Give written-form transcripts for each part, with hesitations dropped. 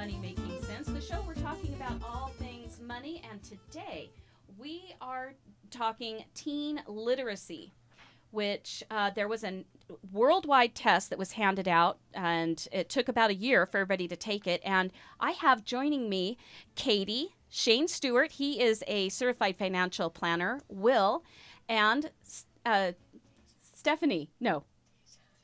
Money Making Sense, the show we're talking about all things money, and today we are talking teen literacy, which there was a worldwide test that was handed out, and it took about a year for everybody to take it. And I have joining me Katie, Shane Stewart. He is a certified financial planner. Will, and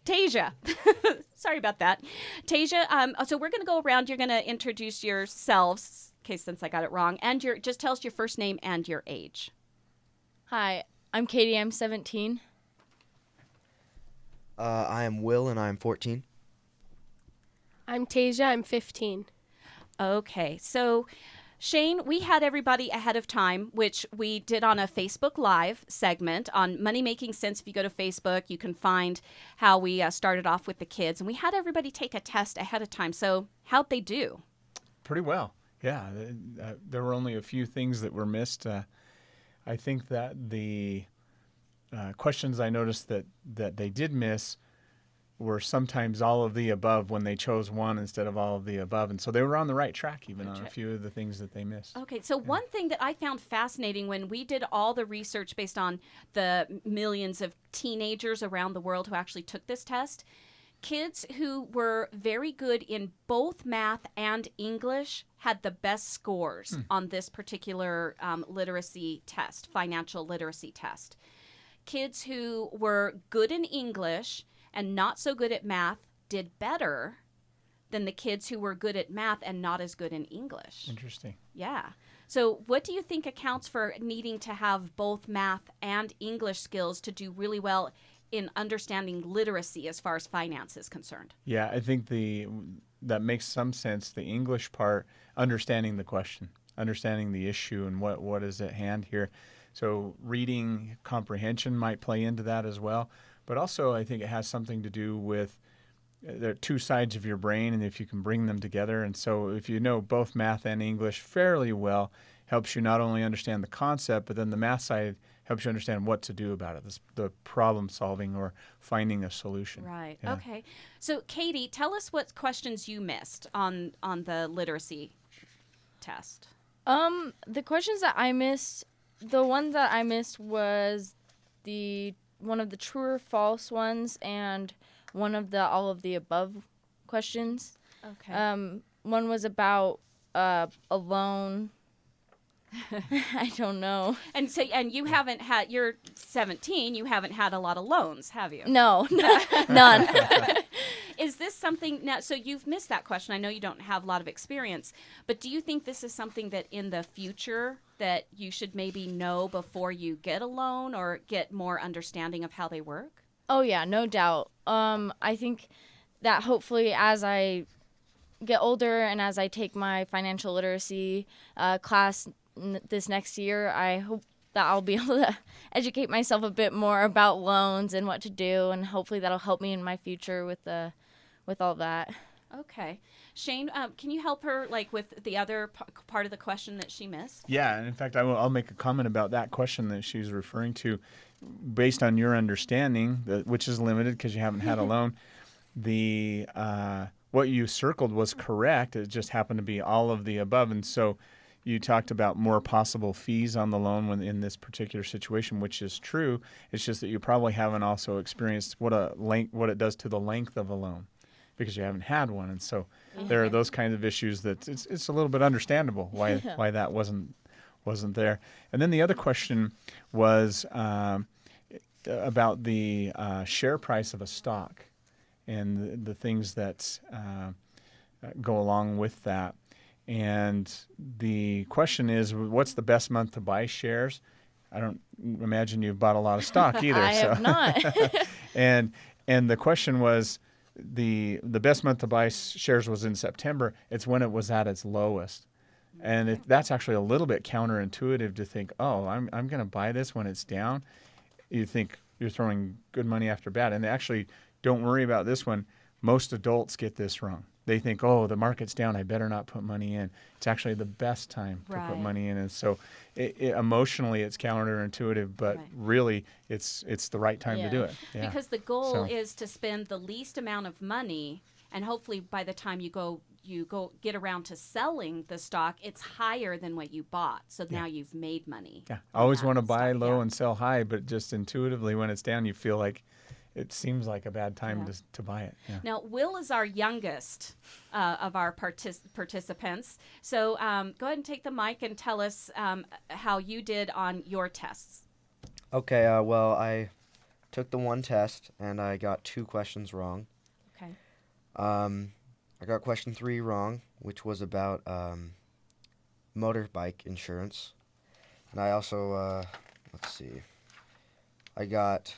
Taysia. Sorry about that. Taysia, so we're going to go around. You're going to introduce yourselves, since I got it wrong, and just tell us your first name and your age. Hi, I'm Katie. I'm 17. I am Will, and I'm 14. I'm Taysia. I'm 15. Okay, so Shane, we had everybody ahead of time, which we did on a Facebook Live segment on Money Making Sense. If you go to Facebook, you can find how we started off with the kids. And we had everybody take a test ahead of time. So how'd they do? Pretty well, yeah. There were only a few things that were missed. I think that the questions I noticed that they did miss were sometimes all of the above when they chose one instead of all of the above. And so they were on the right track even on a few of the things that they missed. Okay, so one thing that I found fascinating when we did all the research based on the millions of teenagers around the world who actually took this test, kids who were very good in both math and English had the best scores on this particular literacy test, financial literacy test. Kids who were good in English and not so good at math did better than the kids who were good at math and not as good in English. Interesting. Yeah. So what do you think accounts for needing to have both math and English skills to do really well in understanding literacy as far as finance is concerned? Yeah, I think that makes some sense. The English part, understanding the question, understanding the issue and what is at hand here. So reading comprehension might play into that as well. But also I think it has something to do with there are two sides of your brain, and if you can bring them together. And so if you know both math and English fairly well, helps you not only understand the concept, but then the math side helps you understand what to do about it, the problem solving or finding a solution. Right. Yeah. Okay. So Katie, tell us what questions you missed on the literacy test. The questions that I missed, the one that I missed was one of the true or false ones and one of the all of the above questions. Okay. One was about a loan. I don't know. And so, you haven't had, you're 17, you haven't had a lot of loans, have you? No, none. Is this something, now, so you've missed that question. I know you don't have a lot of experience, but do you think this is something that in the future that you should maybe know before you get a loan or get more understanding of how they work? Oh, yeah, no doubt. I think that hopefully as I get older and as I take my financial literacy class this next year, I hope that I'll be able to educate myself a bit more about loans and what to do, and hopefully that'll help me in my future with all that. Okay. Shane, can you help her with the other part of the question that she missed? Yeah, and in fact, I'll make a comment about that question that she's referring to. Based on your understanding, which is limited because you haven't had a loan, what you circled was correct. It just happened to be all of the above. And so you talked about more possible fees on the loan when in this particular situation, which is true. It's just that you probably haven't also experienced what it does to the length of a loan because you haven't had one. And so there are those kinds of issues that it's a little bit understandable why that wasn't there. And then the other question was about the share price of a stock and the things that go along with that. And the question is, what's the best month to buy shares? I don't imagine you've bought a lot of stock either. I have not. and the question was, the best month to buy shares was in September. It's when it was at its lowest. And that's actually a little bit counterintuitive to think, oh, I'm going to buy this when it's down. You think you're throwing good money after bad. And actually, don't worry about this one. Most adults get this wrong. They think, oh, the market's down, I better not put money in. It's actually the best time to put money in. And so emotionally it's counterintuitive, but really it's the right time to do it. Yeah. Because the goal is to spend the least amount of money, and hopefully by the time you go you go get around to selling the stock, it's higher than what you bought. So now you've made money. Yeah, I always on want to that buy stock, low yeah. and sell high, but just intuitively when it's down, you feel like it seems like a bad time to buy it. Yeah. Now, Will is our youngest of our participants. So go ahead and take the mic and tell us how you did on your tests. Okay, well, I took the one test, and I got 2 questions wrong. Okay. I got question 3 wrong, which was about motorbike insurance. And I also, let's see, I got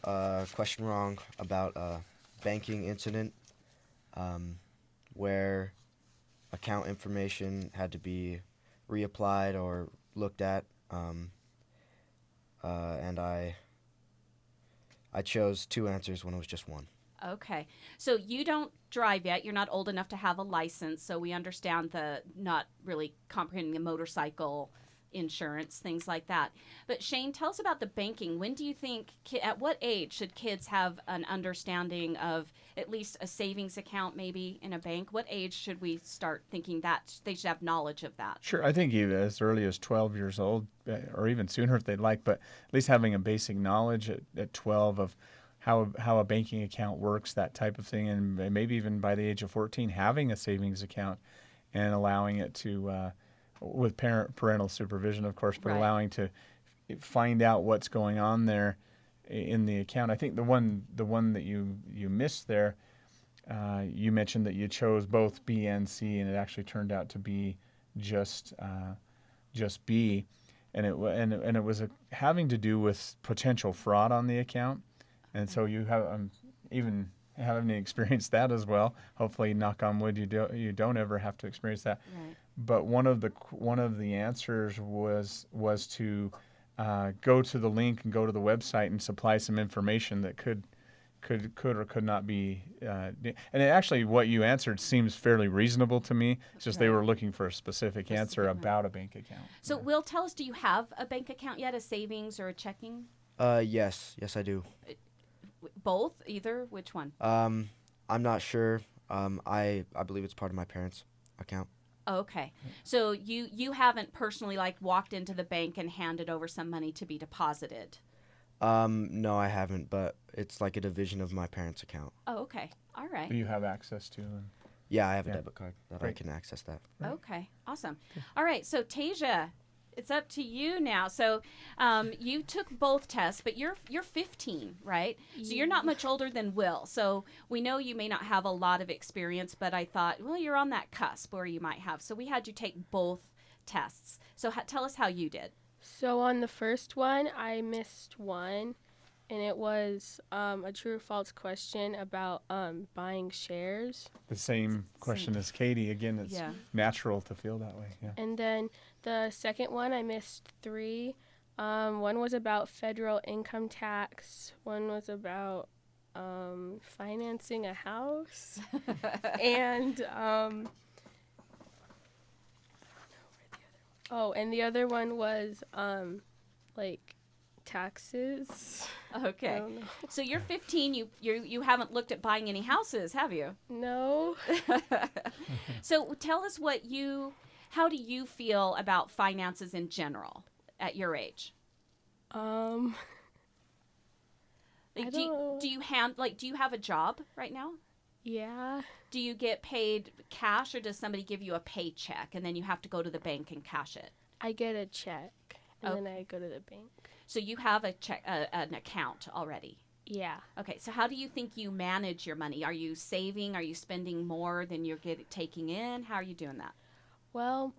a question wrong about a banking incident where account information had to be reapplied or looked at. And I chose 2 answers when it was just 1. Okay. So you don't drive yet. You're not old enough to have a license. So we understand the not really comprehending the motorcycle insurance, things like that. But Shane, tell us about the banking. When do you think, at what age should kids have an understanding of at least a savings account maybe in a bank? What age should we start thinking that they should have knowledge of that? Sure, I think even as early as 12 years old, or even sooner if they'd like, but at least having a basic knowledge at 12 of how a banking account works, that type of thing, and maybe even by the age of 14, having a savings account and allowing it to, with parental supervision, of course, but Right. allowing to find out what's going on there in the account. I think the one that you missed there, you mentioned that you chose both B and C, and it actually turned out to be just B, and it was having to do with potential fraud on the account, and so you have even having experienced that as well. Hopefully, knock on wood, you don't ever have to experience that. Right. But one of the answers was to go to the link and go to the website and supply some information that could or could not be. And actually, what you answered seems fairly reasonable to me. It's just they Right. were looking for a specific answer Specific one. about a bank account. So Will, tell us, do you have a bank account yet, a savings or a checking? Yes, I do. Both? Either? Which one? I'm not sure. I believe it's part of my parents' account. Okay. So you haven't personally like walked into the bank and handed over some money to be deposited? No, I haven't, but it's like a division of my parents' account. Oh, okay. All right. You have access to. And Yeah, I have a Yeah. debit card that I Great. can access that. Right. Okay. Awesome. All right. So Taysia, it's up to you now. So you took both tests, but you're 15, right? So you're not much older than Will. So we know you may not have a lot of experience, but I thought, well, you're on that cusp where you might have. So we had you take both tests. So tell us how you did. So on the first one, I missed one, and it was a true or false question about buying shares. the same question as Katie. Again, it's Yeah. natural to feel that way. Yeah. And then the second one, I missed 3. One was about federal income tax. One was about financing a house. And and the other one was like taxes. I Okay. don't know. So you're 15. You haven't looked at buying any houses, have you? No. So tell us how do you feel about finances in general at your age? I Like, don't. do you have a job right now? Yeah. Do you get paid cash, or does somebody give you a paycheck and then you have to go to the bank and cash it? I get a check and Okay. then I go to the bank. So you have an account already. Yeah. Okay, so how do you think you manage your money? Are you saving? Are you spending more than you're taking in? How are you doing that? Well,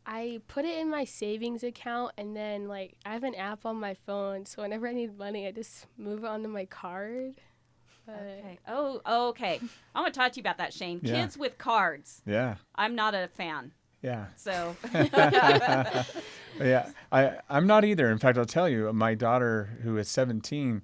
I put it in my savings account, and then like I have an app on my phone, so whenever I need money, I just move it onto my card. But Okay. Oh, okay. I want to talk to you about that, Shane. Yeah. Kids with cards. Yeah. I'm not a fan. Yeah. So Yeah, I'm not either. In fact, I'll tell you, my daughter, who is 17,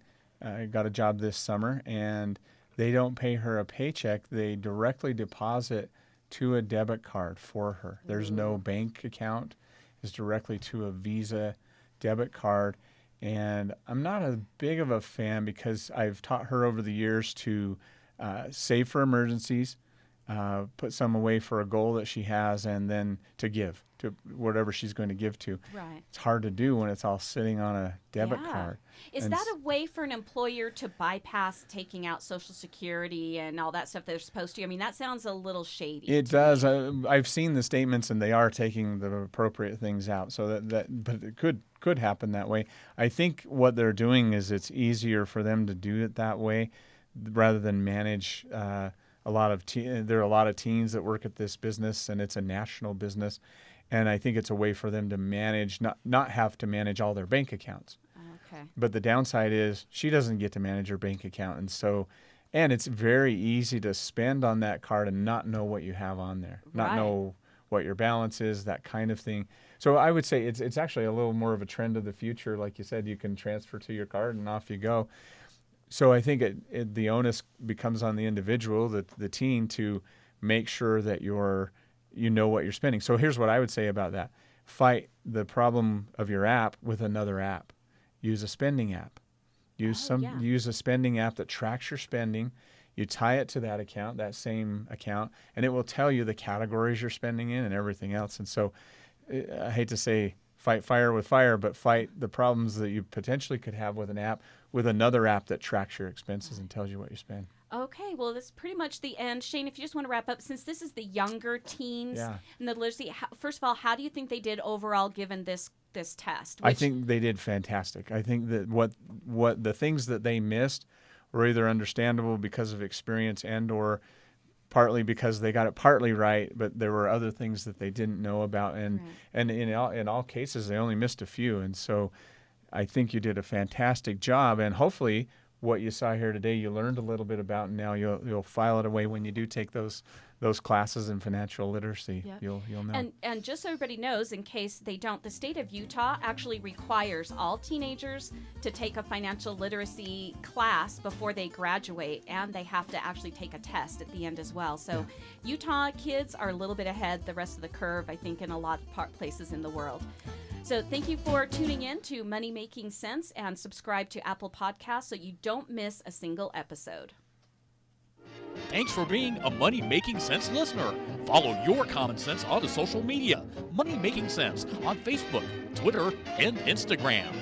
got a job this summer, and they don't pay her a paycheck. They directly deposit to a debit card for her. There's no bank account. It's directly to a Visa debit card. And I'm not as big of a fan because I've taught her over the years to save for emergencies, put some away for a goal that she has, and then to give to whatever she's going to give to. Right. It's hard to do when it's all sitting on a debit Yeah. card. Is And that a way for an employer to bypass taking out Social Security and all that stuff they're supposed to? I mean, that sounds a little shady. It does. I've seen the statements, and they are taking the appropriate things out. So but it could happen that way. I think what they're doing is it's easier for them to do it that way, rather than manage a lot of. There are a lot of teens that work at this business, and it's a national business, and I think it's a way for them to manage, not have to manage all their bank accounts. Okay. But the downside is she doesn't get to manage her bank account, and it's very easy to spend on that card and not know what you have on there, not Right. know what your balance is, that kind of thing. So I would say it's actually a little more of a trend of the future. Like you said, you can transfer to your card and off you go. So I think the onus becomes on the individual, the teen, to make sure that you know what you're spending. So here's what I would say about that. Fight the problem of your app with another app. Use a spending app. Use a spending app that tracks your spending. You tie it to that account, that same account, and it will tell you the categories you're spending in and everything else. And so I hate to say fight fire with fire, but fight the problems that you potentially could have with an app with another app that tracks your expenses and tells you what you spend. Okay, well, that's pretty much the end. Shane, if you just want to wrap up, since this is the younger teens and the literacy, first of all, how do you think they did overall given this test? I think they did fantastic. I think that what the things that they missed were either understandable because of experience and or partly because they got it partly right, but there were other things that they didn't know about, and in all cases they only missed a few. And so I think you did a fantastic job, and hopefully what you saw here today you learned a little bit about, and now you'll file it away when you do take those classes in financial literacy. Yep. You'll know. And just so everybody knows, in case they don't, the state of Utah actually requires all teenagers to take a financial literacy class before they graduate, and they have to actually take a test at the end as well. So Utah kids are a little bit ahead the rest of the curve, I think, in a lot of places in the world. So thank you for tuning in to Money Making Sense, and subscribe to Apple Podcasts so you don't miss a single episode. Thanks for being a Money Making Sense listener. Follow your common sense on social media. Money Making Sense on Facebook, Twitter, and Instagram.